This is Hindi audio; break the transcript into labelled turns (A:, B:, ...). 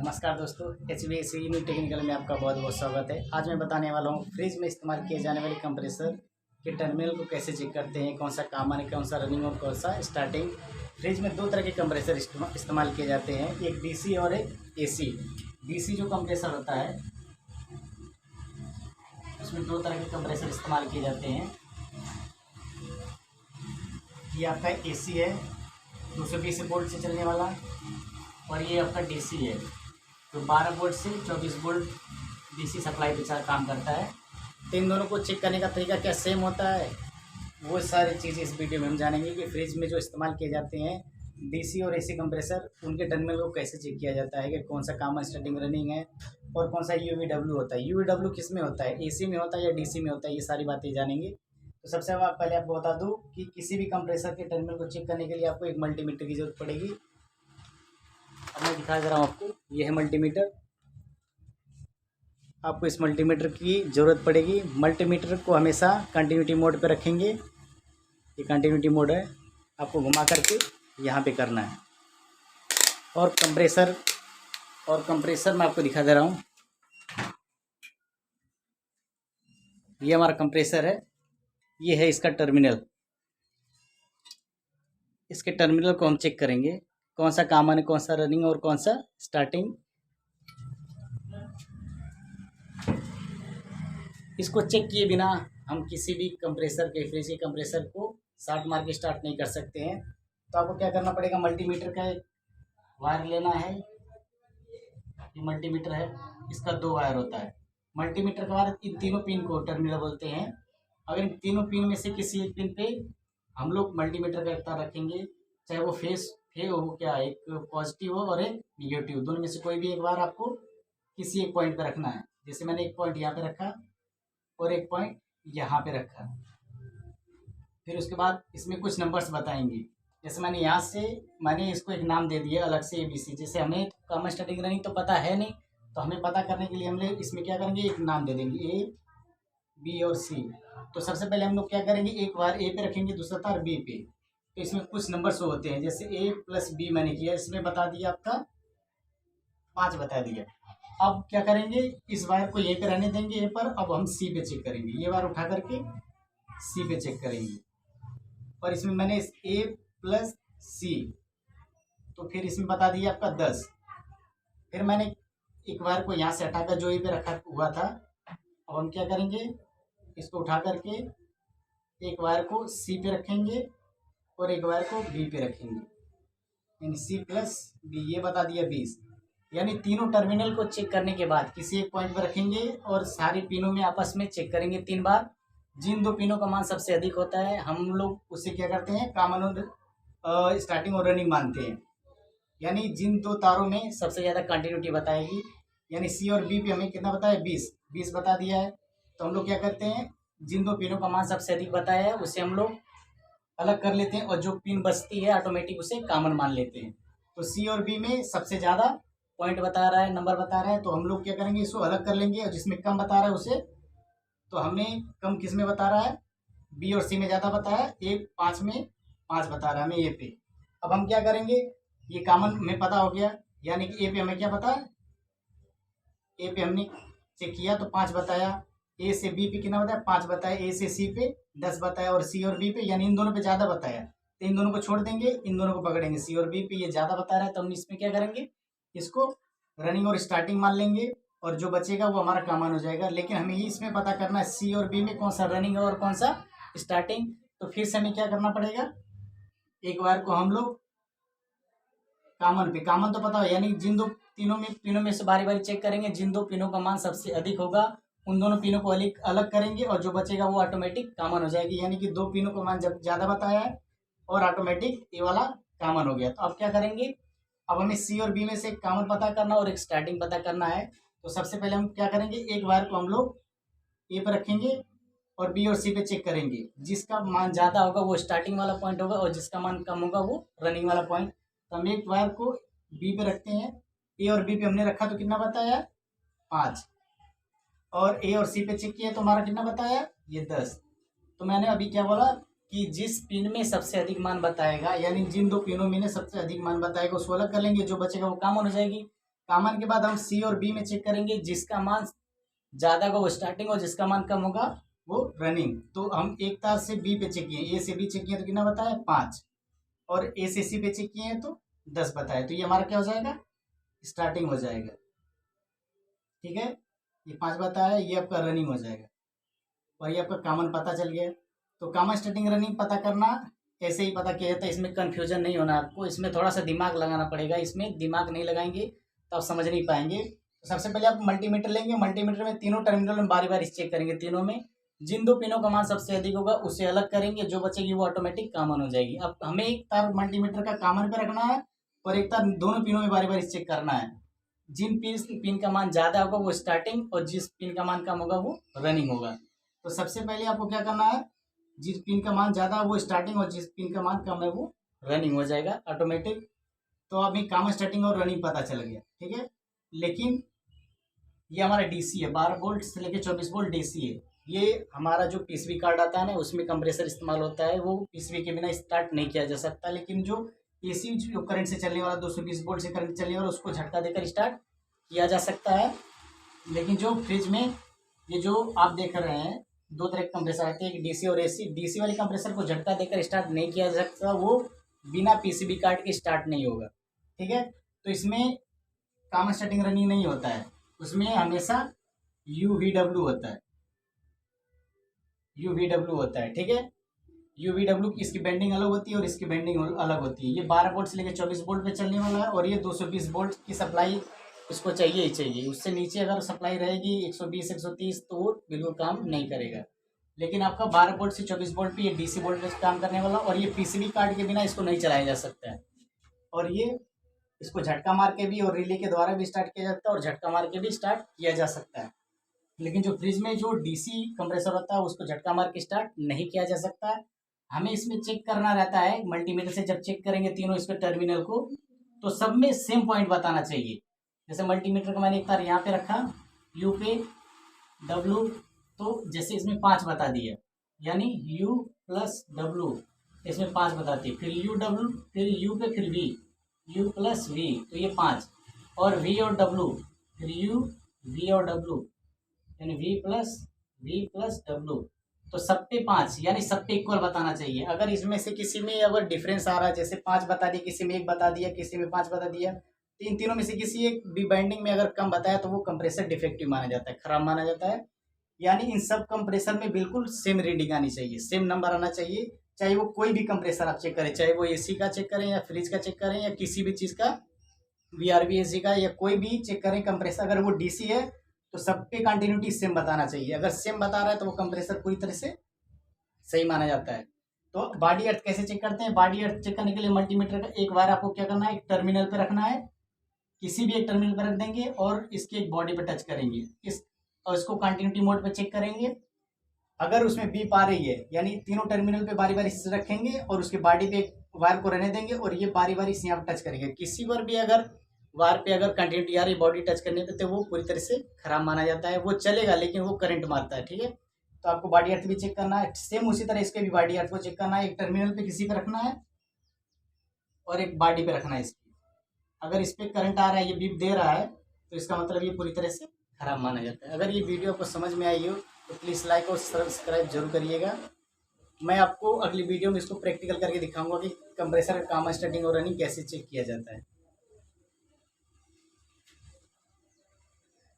A: नमस्कार दोस्तों, HVAC न्यू टेक्निकल में आपका बहुत बहुत स्वागत है। आज मैं बताने वाला हूँ फ्रिज में इस्तेमाल किए जाने वाले कंप्रेसर के टर्मिनल को कैसे चेक करते हैं, कौन सा कॉमन है, कौन सा रनिंग और कौन सा स्टार्टिंग। फ्रिज में दो तरह के कंप्रेसर इस्तेमाल किए जाते हैं, एक DC और एक AC। DC जो कंप्रेसर होता है उसमें दो तरह के कंप्रेसर इस्तेमाल किए जाते हैं। ये आपका AC है 220 वोल्ट से चलने वाला, और ये आपका DC है तो 12 वोल्ट से 24 वोल्ट DC सप्लाई पे काम करता है। तो इन दोनों को चेक करने का तरीका क्या सेम होता है, वो सारी चीज़ें इस वीडियो में हम जानेंगे कि फ्रिज में जो इस्तेमाल किए जाते हैं DC और AC कंप्रेसर, उनके टर्मिनल को कैसे चेक किया जाता है कि कौन सा कॉमन स्टार्टिंग रनिंग है और कौन सा UVW होता है। UVW किस में होता है, AC में होता है या DC में होता है, ये सारी बातें जानेंगे। तो सबसे पहले आपको बता दूँ कि किसी भी कंप्रेसर के टर्मिनल को चेक करने के लिए आपको एक मल्टीमीटर की जरूरत पड़ेगी। अब मैं दिखा दे रहा हूँ आपको, ये है मल्टीमीटर। आपको इस मल्टीमीटर की ज़रूरत पड़ेगी। मल्टीमीटर को हमेशा कंटिन्यूटी मोड पे रखेंगे। ये कंटिन्यूटी मोड है, आपको घुमा करके यहाँ पे करना है। और कंप्रेसर मैं आपको दिखा दे रहा हूँ। ये हमारा कंप्रेसर है, ये है इसका टर्मिनल। इसके टर्मिनल को हम चेक करेंगे, कौन सा कॉमन है, कौन सा रनिंग और कौन सा स्टार्टिंग। इसको चेक किए बिना हम किसी भी कंप्रेसर के, फ्रिज के कंप्रेसर को शॉर्ट मार के स्टार्ट नहीं कर सकते हैं। तो आपको क्या करना पड़ेगा, मल्टीमीटर का एक वायर लेना है। ये मल्टीमीटर है, इसका दो वायर होता है। मल्टीमीटर का वायर, इन तीनों पिन को टर्मिनल बोलते हैं। अगर इन तीनों पिन में से किसी एक पिन पे हम लोग मल्टीमीटर का एक तार रखेंगे, चाहे वो फेस हो क्या, एक पॉजिटिव हो और एक निगेटिव, दोनों में से कोई भी एक बार आपको किसी एक पॉइंट पे रखना है। जैसे मैंने एक पॉइंट यहाँ पे रखा और एक पॉइंट यहाँ पे रखा। फिर उसके बाद इसमें कुछ नंबर्स बताएंगे। जैसे मैंने इसको एक नाम दे दिया अलग से ABC। जैसे हमें कॉमन स्टार्टिंग रनिंग तो पता है नहीं, तो हमें पता करने के लिए हम लोग इसमें क्या करेंगे, एक नाम दे देंगे A, B और C। तो सबसे पहले हम लोग क्या करेंगे, एक बार A पे रखेंगे, दूसरा तार B पे। तो इसमें कुछ नंबर शो होते हैं। जैसे A + B मैंने किया, इसमें बता दिया आपका 5 बता दिया। अब क्या करेंगे, इस वायर को यहीं पे रहने देंगे ए पर। अब हम C पे चेक करेंगे, ये वायर उठा करके C पे चेक करेंगे। और इसमें मैंने A + C, तो फिर इसमें बता दिया आपका 10। फिर मैंने एक वायर को यहाँ से हटाकर जो ए पे रखा हुआ था, अब हम क्या करेंगे, इसको उठा करके एक वायर को C पे रखेंगे और एक वायर को B पे रखेंगे, यानी C + B, ये बता दिया 20। यानी तीनों टर्मिनल को चेक करने के बाद किसी एक पॉइंट पर रखेंगे और सारी पिनों में आपस में चेक करेंगे 3 बार। जिन दो पिनों का मान सबसे अधिक होता है, हम लोग उससे क्या करते हैं, कॉमन और स्टार्टिंग और रनिंग मानते हैं। यानी जिन दो तारों में सबसे ज़्यादा कंटिन्यूटी बताएगी, यानी C और B पे हमें कितना बताया, 20 बता दिया है। तो हम लोग क्या करते हैं, जिन दो पिनों का मान सबसे अधिक बताया है उसे हम लोग अलग कर लेते हैं, और जो पिन बचती है ऑटोमेटिक उसे कॉमन मान लेते हैं। तो C और B में सबसे ज़्यादा पॉइंट बता रहा है, नंबर बता रहा है, तो हम लोग क्या करेंगे, इसको अलग कर लेंगे। और जिसमें कम बता रहा है उसे, तो हमने कम किस में बता रहा है, B और C में ज़्यादा बताया, A 5 में 5 बता रहा है हमें A पे। अब हम क्या करेंगे, ये कॉमन में पता हो गया, यानी कि A पे हमें क्या पता है, A पे हमने चेक किया तो 5 बताया। A से B पे कितना बताया, 5 बताया। A से C पे 10 बताया, और C और B पे, यानी इन दोनों पे ज़्यादा बताया। तो इन दोनों को छोड़ देंगे, इन दोनों को पकड़ेंगे। C और B पे ये ज़्यादा बता रहा है, तो हम इसमें क्या करेंगे, इसको रनिंग और स्टार्टिंग मान लेंगे, और जो बचेगा वो हमारा कॉमन हो जाएगा। लेकिन हमें ही इसमें पता करना है C और B में कौन सा रनिंग है और कौन सा स्टार्टिंग। तो फिर से हमें क्या करना पड़ेगा, एक वायर को हम लोग कॉमन तो पता हो, यानी जिन दो पिनों में से बारी बारी चेक करेंगे। जिन दो पिनों का मान सबसे अधिक होगा उन दोनों पिनों को अलग करेंगे, और जो बचेगा वो ऑटोमेटिक कॉमन हो जाएगी। यानी कि दो पिनों का मान जब ज़्यादा बताया है और ऑटोमेटिक ये वाला कॉमन हो गया। तो अब क्या करेंगे, अब हमें C और B में से एक कॉमन पता करना और एक स्टार्टिंग पता करना है। तो सबसे पहले हम क्या करेंगे, एक वायर को हम लोग A पर रखेंगे और B और C पे चेक करेंगे। जिसका मान ज़्यादा होगा वो स्टार्टिंग वाला पॉइंट होगा, और जिसका मान कम होगा वो रनिंग वाला पॉइंट। तो हम एक वायर को B पे रखते हैं, A और B पे हमने रखा तो कितना बताया, 5, और A और C पे चेक किया तो हमारा कितना बताया, ये 10। तो मैंने अभी क्या बोला कि जिस पिन में सबसे अधिक मान बताएगा, यानी जिन दो पिनों में ने सबसे अधिक मान बताएगा उसको अलग कर लेंगे, जो बचेगा वो कॉमन हो जाएगी। कॉमन के बाद हम सी और बी में चेक करेंगे, जिसका मान ज़्यादा होगा वो स्टार्टिंग और जिसका मान कम होगा वो रनिंग। तो हम एक तार से बी पे चेक किए, ए से बी चेक किए तो कितना बताया 5, और ए से सी पे चेक किए हैं तो 10 बताया। तो ये हमारा क्या हो जाएगा, स्टार्टिंग हो जाएगा। ठीक है, ये 5 बताया, ये आपका रनिंग हो जाएगा और ये आपका कॉमन पता चल गया। तो कॉमन स्टार्टिंग रनिंग पता करना ऐसे ही पता किया जाता है, इसमें कन्फ्यूजन नहीं होना आपको, इसमें थोड़ा सा दिमाग लगाना पड़ेगा। इसमें दिमाग नहीं लगाएंगे तो आप समझ नहीं पाएंगे। तो सबसे पहले आप मल्टीमीटर लेंगे, मल्टीमीटर में तीनों टर्मिनल में बारी बारी चेक करेंगे, तीनों में जिन दो पिनों का मान सबसे अधिक होगा उसे अलग करेंगे, जो बचेगी वो ऑटोमेटिक कॉमन हो जाएगी। अब हमें एक तार मल्टीमीटर का कॉमन पे रखना है और एक तार दोनों पिनों में बारी बारी चेक करना है। जिन पिन का मान ज़्यादा होगा वो स्टार्टिंग और जिस पिन का मान कम होगा वो रनिंग होगा। तो सबसे पहले आपको क्या करना है, जिस पिन का मान ज़्यादा है वो स्टार्टिंग और जिस पिन का मान कम है वो रनिंग हो जाएगा ऑटोमेटिक। तो अभी कॉमन स्टार्टिंग और रनिंग पता चल गया। ठीक है, लेकिन ये हमारा डीसी है, 12 वोल्ट से लेकर 24 वोल्ट डीसी है। ये हमारा जो पीसीबी कार्ड आता है ना उसमें कंप्रेसर इस्तेमाल होता है, वो पीसीबी के बिना स्टार्ट नहीं किया जा सकता। लेकिन जो एसी जो करंट से चलने वाला 220 वोल्ट से करंट चलने वाला उसको झटका देकर स्टार्ट किया जा सकता है। लेकिन जो फ्रिज में ये जो आप देख रहे हैं दो तरह के कंप्रेसर आते हैं, एक डीसी और एसी। डीसी वाले कंप्रेसर को झटका देकर स्टार्ट नहीं किया जा सकता, वो बिना पीसीबी कार्ड के स्टार्ट नहीं होगा। ठीक है, तो इसमें कॉमन स्टार्टिंग रनिंग नहीं होता है, उसमें हमेशा यूवीडब्ल्यू होता है, यूवीडब्ल्यू होता है। ठीक है, यूवीडब्ल्यू की इसकी बेंडिंग अलग होती है और इसकी बेंडिंग अलग होती है। ये 12 वोल्ट से लेकर 24 वोल्ट पे चलने वाला है और ये 220 वोल्ट की सप्लाई इसको चाहिए ही चाहिए। उससे नीचे अगर सप्लाई रहेगी 120 130 तो वो बिल्कुल काम नहीं करेगा। लेकिन आपका 12 वोल्ट से 24 वोल्ट पे ये डीसी वोल्ट पे काम करने वाला और ये पीसीबी कार्ड के बिना इसको नहीं चलाया जा सकता है। और ये इसको झटका मार के भी और रिले के द्वारा भी स्टार्ट किया जाता है और झटका मार के भी स्टार्ट किया जा सकता है। लेकिन जो फ्रिज में जो डीसी कंप्रेसर होता है उसको झटका मार के स्टार्ट नहीं किया जा सकता है। हमें इसमें चेक करना रहता है मल्टीमीटर से, जब चेक करेंगे तीनों इसके टर्मिनल को तो सब में सेम पॉइंट बताना चाहिए। जैसे मल्टीमीटर का मैंने एक तार यहाँ पे रखा यू पे डब्लू, तो जैसे इसमें 5 बता दिया, यानी यू प्लस डब्लू इसमें 5 बताती है, फिर यू डब्लू फिर यू पे फिर वी, यू प्लस वी तो ये 5, और वी और डब्लू फिर यू वी और डब्लू यानी वी प्लस डब्लू, तो सब पे 5 यानी सब पे इक्वल बताना चाहिए। अगर इसमें से किसी में अगर डिफरेंस आ रहा है, जैसे 5 बता दिया, किसी में 1 बता दिया, किसी में 5 बता दिया, तो इन तीनों में से किसी एक भी बाइंडिंग में अगर कम बताया तो वो कंप्रेसर डिफेक्टिव माना जाता है, खराब माना जाता है। यानी इन सब कंप्रेसर में बिल्कुल सेम रीडिंग आनी चाहिए, सेम नंबर आना चाहिए, चाहे वो कोई भी कंप्रेसर आप चेक करें, चाहे वो एसी का चेक करें या फ्रिज का चेक करें या किसी भी चीज़ का वीआरबी एसी का या कोई भी चेक करें कंप्रेसर, अगर वो डीसी है तो सब पे कंटिन्यूटी सेम बताना चाहिए। अगर सेम बता रहा है तो वो कंप्रेसर पूरी तरह से सही माना जाता है। तो बॉडी अर्थ कैसे चेक करते हैं, बॉडी अर्थ चेक करने के लिए मल्टीमीटर का एक बार आपको क्या करना है, एक टर्मिनल पे रखना है, किसी भी एक टर्मिनल पे रख देंगे और इसके एक बॉडी पे टच करेंगे और इसको कंटिन्यूटी मोड पे चेक करेंगे। अगर उसमें बीप आ रही है यानी तीनों टर्मिनल पे बारी बारी से रखेंगे और उसके बॉडी पे वायर को रहने देंगे और ये बारी बारी से यहाँ टच करेंगे। किसी पर भी अगर वायर पे अगर कंटिन्यूटी आ रही बॉडी टच करने पे तो वो पूरी तरह से खराब माना जाता है, वो चलेगा लेकिन वो करंट मारता है। ठीक है, तो आपको बॉडी अर्थ भी चेक करना है, सेम उसी तरह इसके भी बॉडी अर्थ को चेक करना है, एक टर्मिनल पे किसी पे रखना है और एक बॉडी पे रखना है इसकी। अगर इस पर करंट आ रहा है, ये बीप दे रहा है तो इसका मतलब ये पूरी तरह से खराब माना जाता है। अगर ये वीडियो आपको समझ में आई हो तो प्लीज़ लाइक और सब्सक्राइब जरूर करिएगा। मैं आपको अगली वीडियो में इसको प्रैक्टिकल करके दिखाऊंगा कि कंप्रेसर का कॉमन स्टार्टिंग और रनिंग कैसे चेक किया जाता है।